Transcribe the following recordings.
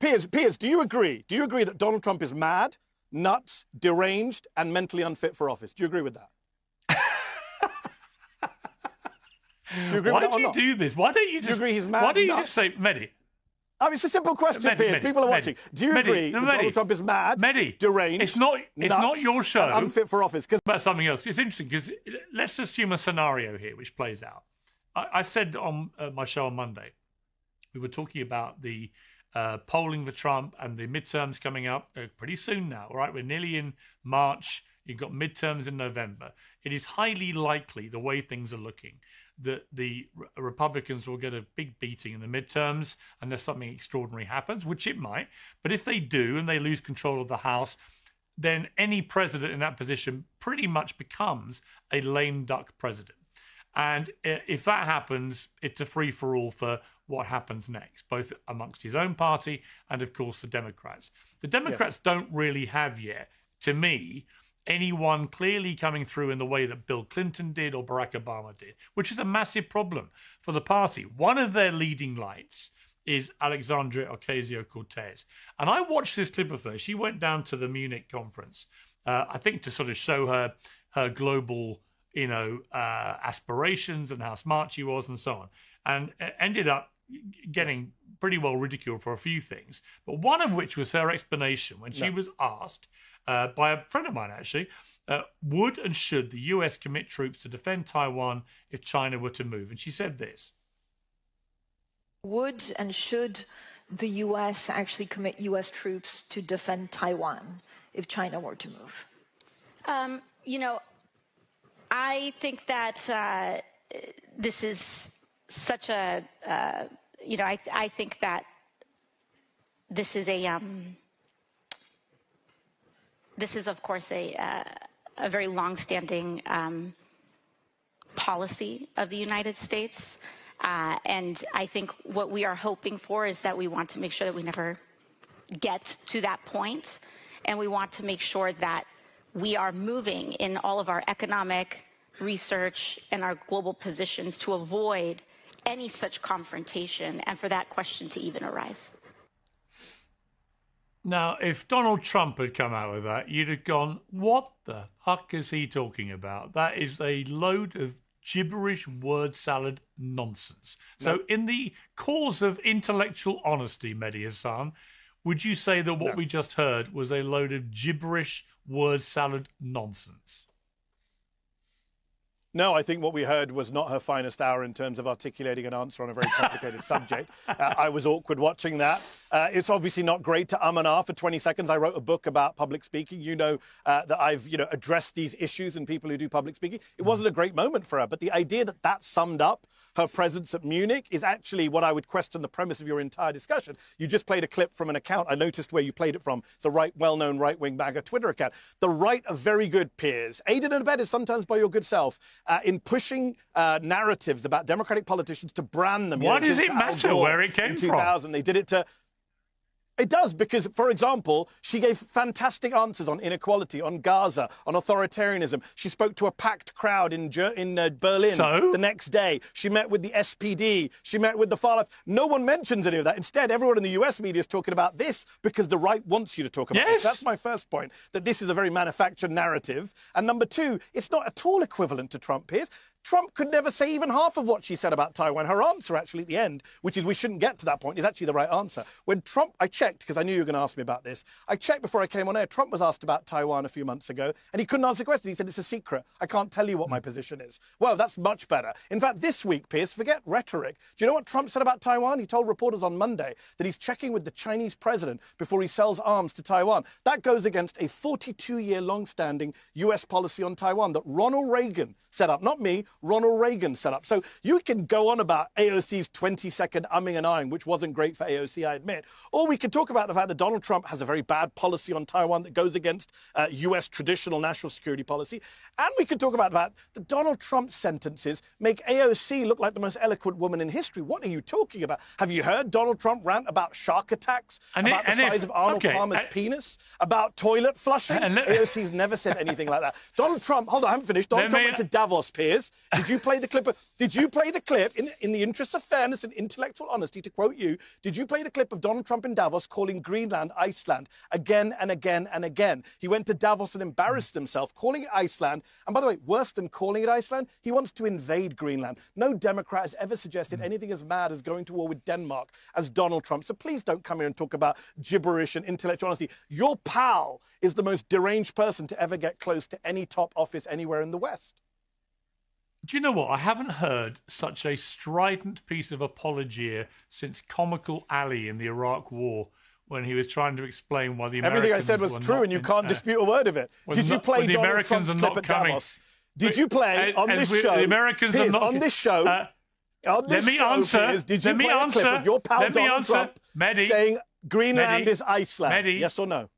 Piers, do you agree? Do you agree that Donald Trump is mad, nuts, deranged, and mentally unfit for office? Do you agree with that? Do you agree Why with that do you do this? Why don't you just? Do you agree he's mad? Why don't you nuts? just say, Mehdi? I mean, it's a simple question, Piers. People are watching. Do you agree that Donald Trump is mad, deranged, it's not your show, and unfit for office? About something else. It's interesting because let's assume a scenario here which plays out. I said on my show on Monday, we were talking about the polling for Trump and the midterms coming up pretty soon now. All right, we're nearly in March. You've got midterms in November. It is highly likely, the way things are looking, that the Republicans will get a big beating in the midterms unless something extraordinary happens, which it might. But if they do and they lose control of the House, then any president in that position pretty much becomes a lame duck president. And if that happens, it's a free-for-all for what happens next, both amongst his own party and, of course, the Democrats. The Democrats don't really have yet, to me, anyone clearly coming through in the way that Bill Clinton did or Barack Obama did, which is a massive problem for the party. One of their leading lights is Alexandria Ocasio-Cortez. And I watched this clip of her. She went down to the Munich conference, I think to sort of show her global, aspirations and how smart she was and so on, and ended up getting pretty well ridiculed for a few things. But one of which was her explanation when she was asked by a friend of mine, actually, would and should the US commit troops to defend Taiwan if China were to move? And she said this. Would and should the US actually commit US troops to defend Taiwan if China were to move? I think that this is such a, I think that this is this is, of course, a very long-standing policy of the United States. And I think what we are hoping for is that we want to make sure that we never get to that point. And we want to make sure that we are moving in all of our economic research and our global positions to avoid any such confrontation and for that question to even arise. Now, if Donald Trump had come out with that, you'd have gone, what the fuck is he talking about? That is a load of gibberish word salad nonsense. So in the cause of intellectual honesty, Mehdi Hasan, would you say that what we just heard was a load of gibberish word salad nonsense? No, I think what we heard was not her finest hour in terms of articulating an answer on a very complicated subject. I was awkward watching that. It's obviously not great to and ah for 20 seconds. I wrote a book about public speaking. You know that I've addressed these issues and people who do public speaking. It wasn't a great moment for her, but the idea that that summed up her presence at Munich is actually what I would question the premise of your entire discussion. You just played a clip from an account. I noticed where you played it from. It's a well-known right-wing MAGA Twitter account. The right are very good, Piers, aided and abetted sometimes by your good self, in pushing narratives about Democratic politicians to brand them. Why does it matter where it came from? 2000, they did it to... It does, because, for example, she gave fantastic answers on inequality, on Gaza, on authoritarianism. She spoke to a packed crowd in Berlin the next day. She met with the SPD. She met with the far left. No one mentions any of that. Instead, everyone in the US media is talking about this because the right wants you to talk about this. That's my first point, that this is a very manufactured narrative. And number two, it's not at all equivalent to Trump, Piers. Trump could never say even half of what she said about Taiwan. Her answer, actually, at the end, which is we shouldn't get to that point, is actually the right answer. When Trump, I checked, because I knew you were going to ask me about this, I checked before I came on air. Trump was asked about Taiwan a few months ago, and he couldn't answer the question. He said, it's a secret. I can't tell you what my position is. Well, that's much better. In fact, this week, Piers, forget rhetoric. Do you know what Trump said about Taiwan? He told reporters on Monday that he's checking with the Chinese president before he sells arms to Taiwan. That goes against a 42-year long-standing US policy on Taiwan that Ronald Reagan set up. Not me, Ronald Reagan set up. So you can go on about AOC's 20-second umming and ahhing, which wasn't great for AOC, I admit. Or we could talk about the fact that Donald Trump has a very bad policy on Taiwan that goes against US traditional national security policy. And we could talk about the fact that Donald Trump's sentences make AOC look like the most eloquent woman in history. What are you talking about? Have you heard Donald Trump rant about shark attacks, about the size of Arnold Palmer's penis, about toilet flushing? AOC's never said anything like that. Donald Trump, hold on, I haven't finished. Donald Trump went to Davos, Piers, Did you play the clip? Did you play the clip, in the interest of fairness and intellectual honesty, to quote you, did you play the clip of Donald Trump in Davos calling Greenland Iceland again and again and again? He went to Davos and embarrassed himself, calling it Iceland. And by the way, worse than calling it Iceland, he wants to invade Greenland. No Democrat has ever suggested anything as mad as going to war with Denmark as Donald Trump. So please don't come here and talk about gibberish and intellectual honesty. Your pal is the most deranged person to ever get close to any top office anywhere in the West. Do you know what? I haven't heard such a strident piece of apology since Comical Ali in the Iraq War, when he was trying to explain why the Americans everything I said was true, and you can't dispute a word of it. Did you play Donald Trump's clip at Davos? Did you play on this show? The Americans are not on this show. Let me answer. Did you play a clip of your pal Donald Trump saying Greenland is Iceland? Yes or no?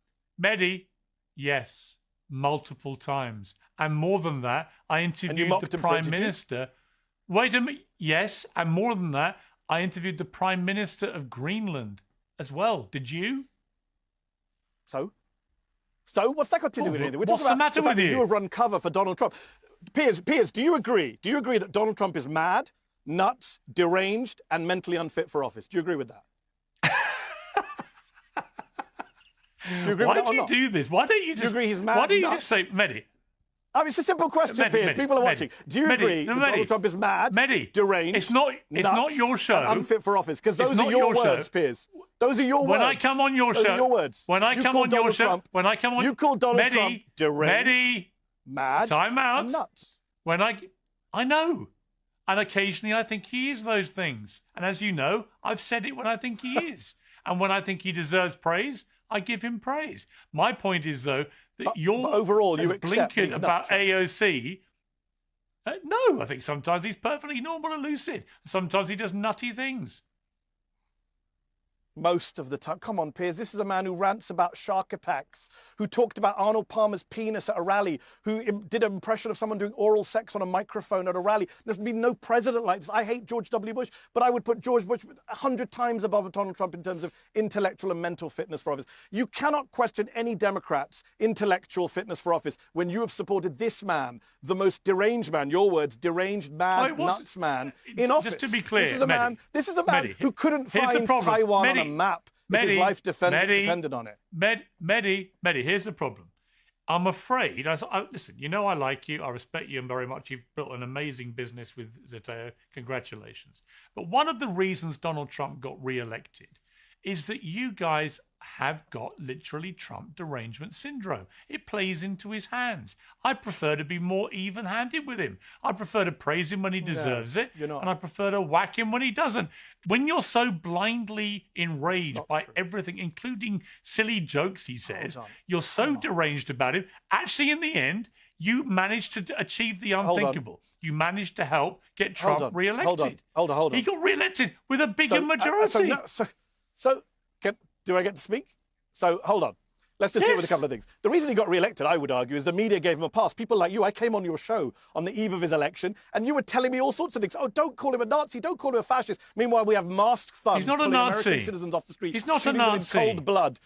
Mehdi, yes, multiple times. And more than that, I interviewed the Prime Minister. Wait a minute. Yes, and more than that, I interviewed the Prime Minister of Greenland as well. Did you? So what's that got to do with anything? What's the matter with you? You have run cover for Donald Trump. Piers, do you agree? Do you agree that Donald Trump is mad, nuts, deranged, and mentally unfit for office? Do you agree with that? Why do you do this? Why don't you just... Do you agree he's mad? Why don't you just say, Mehdi? I mean, it's a simple question, Piers. People are watching. Do you agree that Donald Trump is mad, deranged, it's not your show, and unfit for office? Because those are your words, Piers. Those are your words. When I come on your show, your words. When I come on your show, when I come on, you call Donald Trump deranged, mad, time out, and nuts. When I know, and occasionally I think he is those things. And as you know, I've said it when I think he is, and when I think he deserves praise, I give him praise. My point is, though, that you're overall you blinkered about AOC. No, I think sometimes he's perfectly normal and lucid. Sometimes he does nutty things. Most of the time. Come on, Piers. This is a man who rants about shark attacks, who talked about Arnold Palmer's penis at a rally, who did an impression of someone doing oral sex on a microphone at a rally. There's been no president like this. I hate George W. Bush, but I would put George Bush 100 times above Donald Trump in terms of intellectual and mental fitness for office. You cannot question any Democrat's intellectual fitness for office when you have supported this man, the most deranged man, your words, deranged, mad, nuts man, in office. Just to be clear, this is a man who couldn't find Taiwan on a map if his life depended on it. Mehdi, here's the problem. I'm afraid, listen, you know I like you, I respect you very much. You've built an amazing business with Zeteo. Congratulations. But one of the reasons Donald Trump got re-elected is that you guys have got literally Trump derangement syndrome. It plays into his hands. I prefer to be more even-handed with him. I prefer to praise him when he deserves it, and I prefer to whack him when he doesn't. When you're so blindly enraged by everything, including silly jokes he says, you're so deranged about him, actually in the end, you managed to achieve the unthinkable. You managed to help get Trump re-elected. Hold on. He got re-elected with a bigger majority. Do I get to speak? So, hold on. Let's just deal with a couple of things. The reason he got re-elected, I would argue, is the media gave him a pass. People like you, I came on your show on the eve of his election, and you were telling me all sorts of things. Oh, don't call him a Nazi. Don't call him a fascist. Meanwhile, we have masked thugs He's not a pulling Nazi. American citizens off the street. He's not shooting a Nazi. them in cold blood.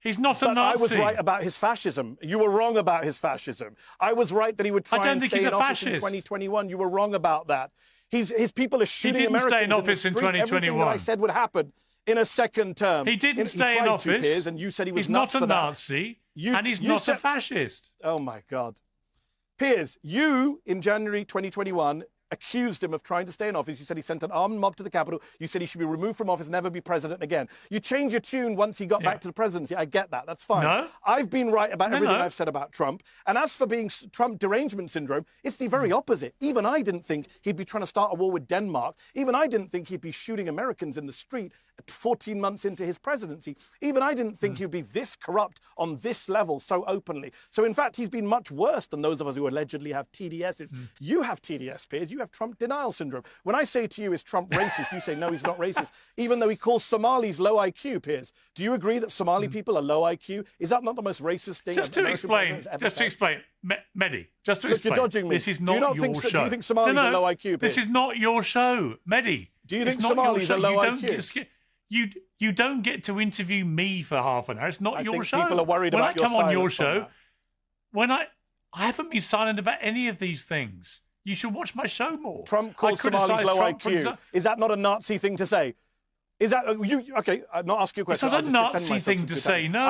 He's not a Nazi. I was right about his fascism. You were wrong about his fascism. I was right that he would try and stay in office in 2021. You were wrong about that. His people are shooting Americans stay in office in 2021. Everything that I said would happen in a second term. He didn't stay in office. Piers, and you said he was he's not a Nazi, and he's not a fascist. Oh, my God. Piers, you, in January 2021, accused him of trying to stay in office. You said he sent an armed mob to the Capitol. You said he should be removed from office, never be president again. You changed your tune once he got back to the presidency. I get that. That's fine. No. I've been right about everything I've said about Trump. And as for being Trump derangement syndrome, it's the very opposite. Even I didn't think he'd be trying to start a war with Denmark. Even I didn't think he'd be shooting Americans in the street 14 months into his presidency. Even I didn't think he'd be this corrupt on this level so openly. So, in fact, he's been much worse than those of us who allegedly have TDSs. You have TDS, Piers. You have Trump denial syndrome. When I say to you, is Trump racist? You say, no, he's not racist, even though he calls Somalis low IQ, Piers. Do you agree that Somali people are low IQ? Is that not the most racist thing? Just to explain, Mehdi, just to explain. You're dodging me. This is not your show. Do you think Somalis are low IQ, Piers? This is not your show, Mehdi. Do you think Somalis are low IQ? You don't get to interview me for half an hour. It's not your show. People are worried about your silence. When I come on your show, I haven't been silent about any of these things. You should watch my show more. Trump calls Somalis low IQ. Is that not a Nazi thing to say? Is that okay? I'm not asking you a question. It's not a Nazi thing to say. No.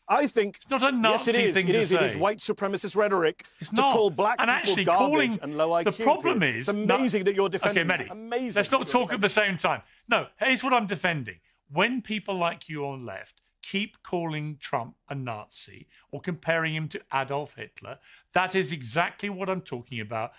I think it's not a Nazi thing to say. It is white supremacist rhetoric to call black people garbage and low IQ. The problem is, it's amazing that you're defending. Okay, Mehdi, amazing. let's not talk at the same time. No, here's what I'm defending. When people like you on left keep calling Trump a Nazi or comparing him to Adolf Hitler, that is exactly what I'm talking about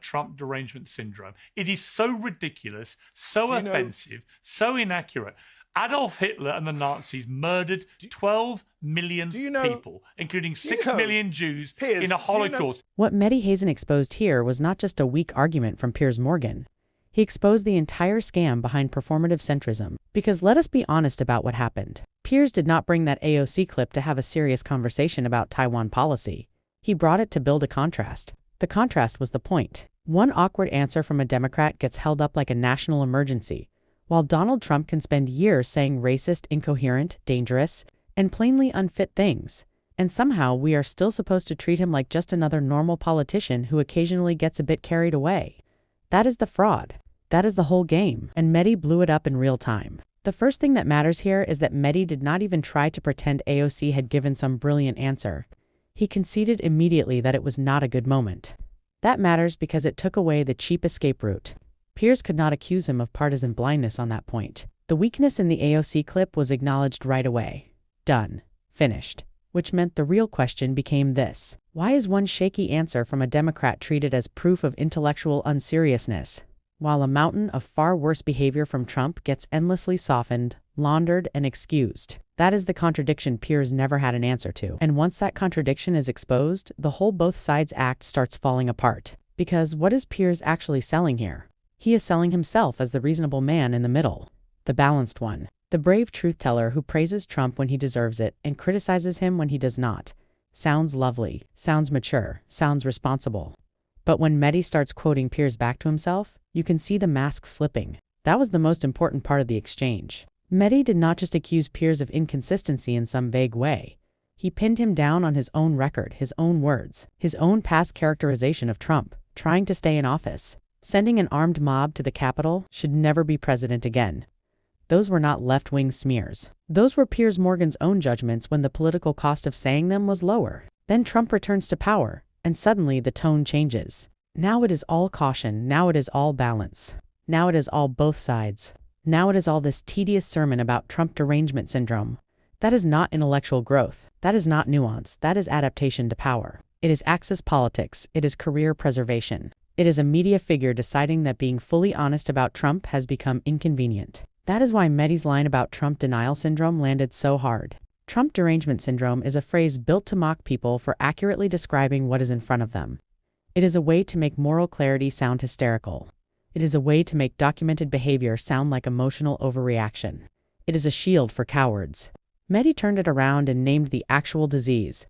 Trump derangement syndrome. It is so ridiculous, so offensive, so inaccurate. Adolf Hitler and the Nazis murdered 12 million people, including 6 million Jews in a Holocaust. What Mehdi Hasan exposed here was not just a weak argument from Piers Morgan. He exposed the entire scam behind performative centrism. Because let us be honest about what happened. Piers did not bring that AOC clip to have a serious conversation about Taiwan policy. He brought it to build a contrast. The contrast was the point. One awkward answer from a Democrat gets held up like a national emergency, while Donald Trump can spend years saying racist, incoherent, dangerous, and plainly unfit things. And somehow we are still supposed to treat him like just another normal politician who occasionally gets a bit carried away. That is the fraud. That is the whole game. And Mehdi blew it up in real time. The first thing that matters here is that Mehdi did not even try to pretend AOC had given some brilliant answer. He conceded immediately that it was not a good moment. That matters because it took away the cheap escape route. Piers could not accuse him of partisan blindness on that point. The weakness in the AOC clip was acknowledged right away. Done. Finished. Which meant the real question became this: why is one shaky answer from a Democrat treated as proof of intellectual unseriousness, while a mountain of far worse behavior from Trump gets endlessly softened, laundered, and excused? That is the contradiction Piers never had an answer to. And once that contradiction is exposed, the whole both sides act starts falling apart. Because what is Piers actually selling here? He is selling himself as the reasonable man in the middle, the balanced one, the brave truth-teller who praises Trump when he deserves it and criticizes him when he does not. Sounds lovely, sounds mature, sounds responsible. But when Mehdi starts quoting Piers back to himself, you can see the mask slipping. That was the most important part of the exchange. Mehdi did not just accuse Piers of inconsistency in some vague way. He pinned him down on his own record, his own words, his own past characterization of Trump, trying to stay in office. Sending an armed mob to the Capitol, should never be president again. Those were not left-wing smears. Those were Piers Morgan's own judgments when the political cost of saying them was lower. Then Trump returns to power, and suddenly the tone changes. Now it is all caution, now it is all balance. Now it is all both sides. Now it is all this tedious sermon about Trump derangement syndrome. That is not intellectual growth. That is not nuance. That is adaptation to power. It is axis politics. It is career preservation. It is a media figure deciding that being fully honest about Trump has become inconvenient. That is why Mehdi's line about Trump denial syndrome landed so hard. Trump derangement syndrome is a phrase built to mock people for accurately describing what is in front of them. It is a way to make moral clarity sound hysterical. It is a way to make documented behavior sound like emotional overreaction. It is a shield for cowards. Mehdi turned it around and named the actual disease: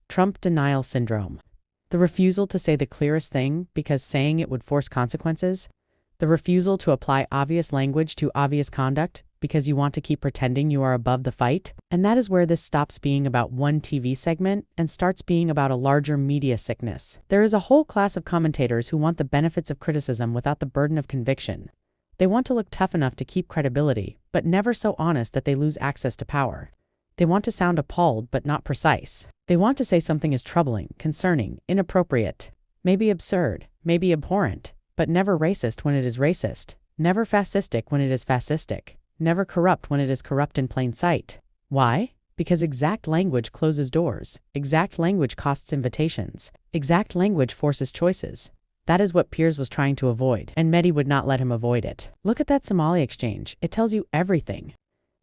Trump denial syndrome. The refusal to say the clearest thing because saying it would force consequences. The refusal to apply obvious language to obvious conduct because you want to keep pretending you are above the fight. And that is where this stops being about one TV segment and starts being about a larger media sickness. There is a whole class of commentators who want the benefits of criticism without the burden of conviction. They want to look tough enough to keep credibility, but never so honest that they lose access to power. They want to sound appalled but not precise. They want to say something is troubling, concerning, inappropriate, maybe absurd, maybe abhorrent, but never racist when it is racist, never fascistic when it is fascistic, never corrupt when it is corrupt in plain sight. Why? Because exact language closes doors, exact language costs invitations, exact language forces choices. That is what Piers was trying to avoid, and Mehdi would not let him avoid it. Look at that Somali exchange. It tells you everything.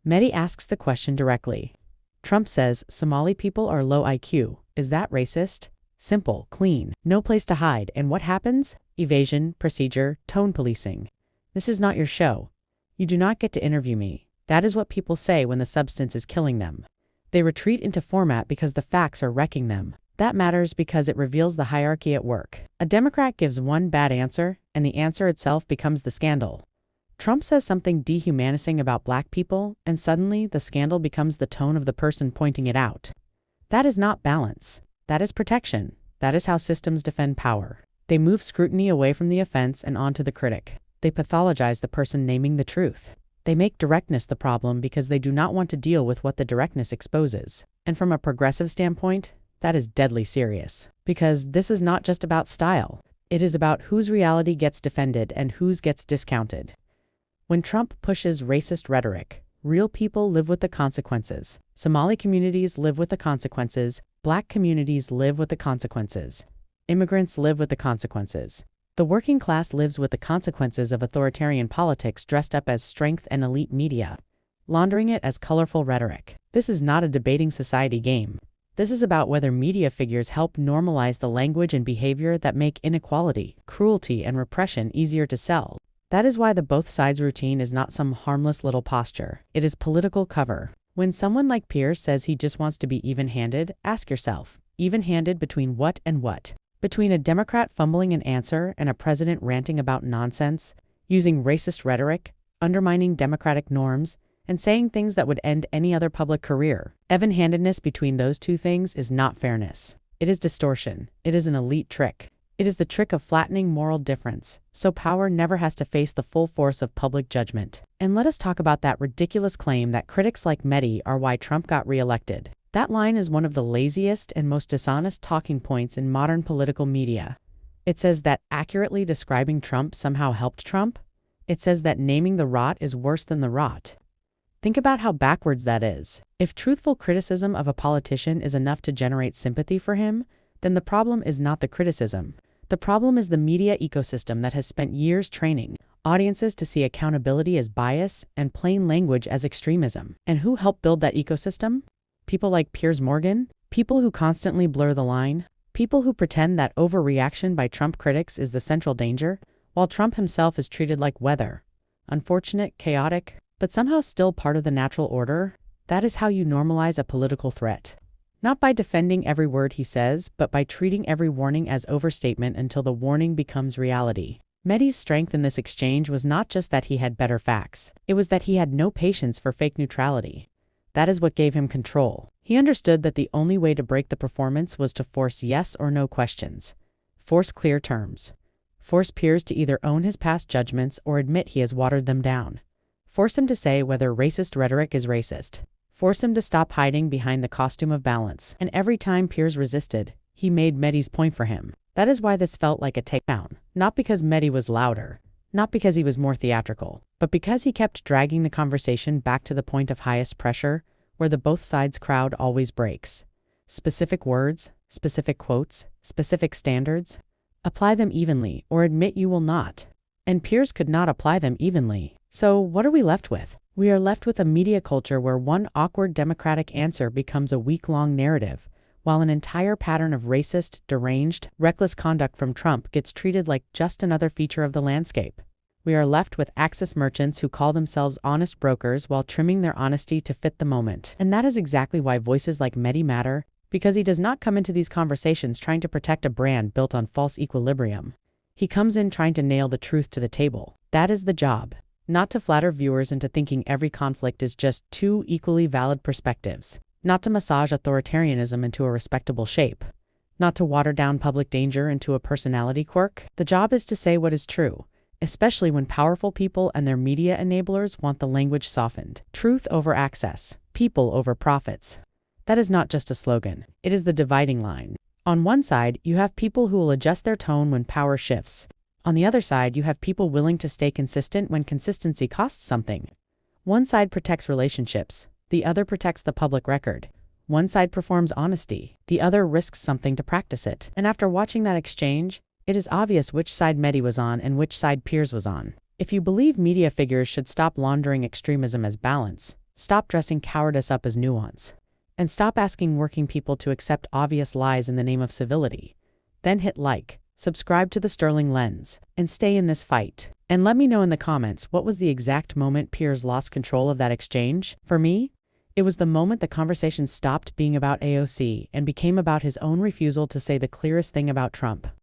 Mehdi asks the question directly. Trump says Somali people are low IQ. Is that racist? Simple, clean, no place to hide. And what happens? Evasion, procedure, tone policing. This is not your show. You do not get to interview me. That is what people say when the substance is killing them. They retreat into format because the facts are wrecking them. That matters because it reveals the hierarchy at work. A Democrat gives one bad answer, and the answer itself becomes the scandal. Trump says something dehumanizing about black people, and suddenly the scandal becomes the tone of the person pointing it out. That is not balance. That is protection. That is how systems defend power. They move scrutiny away from the offense and onto the critic. They pathologize the person naming the truth. They make directness the problem because they do not want to deal with what the directness exposes. And from a progressive standpoint, that is deadly serious. Because this is not just about style. It is about whose reality gets defended and whose gets discounted. When Trump pushes racist rhetoric, real people live with the consequences. Somali communities live with the consequences. Black communities live with the consequences. Immigrants live with the consequences. The working class lives with the consequences of authoritarian politics dressed up as strength and elite media, laundering it as colorful rhetoric. This is not a debating society game. This is about whether media figures help normalize the language and behavior that make inequality, cruelty, and repression easier to sell. That is why the both sides routine is not some harmless little posture. It is political cover. When someone like Piers says he just wants to be even-handed, ask yourself, even-handed between what and what? Between a Democrat fumbling an answer and a president ranting about nonsense, using racist rhetoric, undermining democratic norms, and saying things that would end any other public career. Even-handedness between those two things is not fairness. It is distortion. It is an elite trick. It is the trick of flattening moral difference, so power never has to face the full force of public judgment. And let us talk about that ridiculous claim that critics like Mehdi are why Trump got reelected. That line is one of the laziest and most dishonest talking points in modern political media. It says that accurately describing Trump somehow helped Trump. It says that naming the rot is worse than the rot. Think about how backwards that is. If truthful criticism of a politician is enough to generate sympathy for him, then the problem is not the criticism. The problem is the media ecosystem that has spent years training audiences to see accountability as bias and plain language as extremism. And who helped build that ecosystem? People like Piers Morgan? People who constantly blur the line? People who pretend that overreaction by Trump critics is the central danger, while Trump himself is treated like weather. Unfortunate, chaotic, but somehow still part of the natural order. That is how you normalize a political threat. Not by defending every word he says, but by treating every warning as overstatement until the warning becomes reality. Mehdi's strength in this exchange was not just that he had better facts. It was that he had no patience for fake neutrality. That is what gave him control. He understood that the only way to break the performance was to force yes or no questions. Force clear terms. Force Piers to either own his past judgments or admit he has watered them down. Force him to say whether racist rhetoric is racist. Force him to stop hiding behind the costume of balance. And every time Piers resisted, he made Mehdi's point for him. That is why this felt like a takedown. Not because Mehdi was louder, not because he was more theatrical, but because he kept dragging the conversation back to the point of highest pressure, where the both sides crowd always breaks. Specific words, specific quotes, specific standards. Apply them evenly, or admit you will not. And Piers could not apply them evenly. So what are we left with? We are left with a media culture where one awkward Democratic answer becomes a week-long narrative, while an entire pattern of racist, deranged, reckless conduct from Trump gets treated like just another feature of the landscape. We are left with access merchants who call themselves honest brokers while trimming their honesty to fit the moment. And that is exactly why voices like Mehdi matter, because he does not come into these conversations trying to protect a brand built on false equilibrium. He comes in trying to nail the truth to the table. That is the job. Not to flatter viewers into thinking every conflict is just two equally valid perspectives. Not to massage authoritarianism into a respectable shape. Not to water down public danger into a personality quirk. The job is to say what is true, especially when powerful people and their media enablers want the language softened. Truth over access. People over profits. That is not just a slogan. It is the dividing line. On one side, you have people who will adjust their tone when power shifts. On the other side, you have people willing to stay consistent when consistency costs something. One side protects relationships, the other protects the public record. One side performs honesty, the other risks something to practice it. And after watching that exchange, it is obvious which side Mehdi was on and which side Piers was on. If you believe media figures should stop laundering extremism as balance, stop dressing cowardice up as nuance, and stop asking working people to accept obvious lies in the name of civility, then hit like, subscribe to the Sterling Lens, and stay in this fight. And let me know in the comments what was the exact moment Piers lost control of that exchange. For me, it was the moment the conversation stopped being about AOC and became about his own refusal to say the clearest thing about Trump.